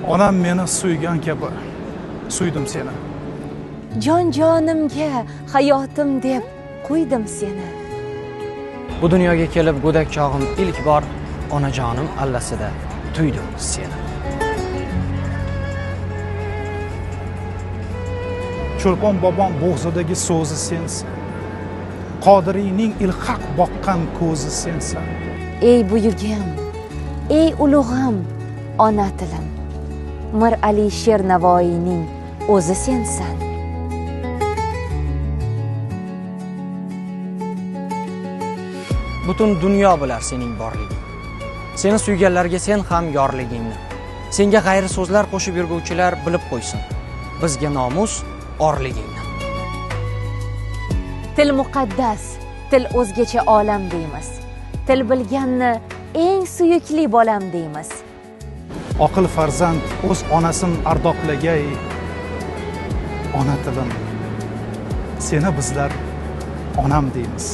Onam meni suygan kabi suydim seni. Jon-jonimga hayotim deb qo'ydim seni. Bu dunyoga kelib go'dak chog'im ilk bor onajonim allasida tuydim seni. Cho'lpon bobom bo'g'zidagi so'zi sensan. Qodiriyning ilhaq boqqan ko'zi sensan. Ey buyugim, ey ulug'im, ona tilim. Mir Alisher Navoiyning o'zi sensan. Butun dunyo bilar sening borliging. Seni suyganlarga sen ham yorligingni. Senga g'ayri so'zlar qo'shib yurguvchilar bilib qo'ysin. Bizga nomus orligingni. Til muqaddas, til o'zgacha olam deymiz. Til bilganni eng suyukli bolam deymiz. Oqil farzand o'z onasin ardoqlagay. Ona tilim, seni bizlar onam deymiz.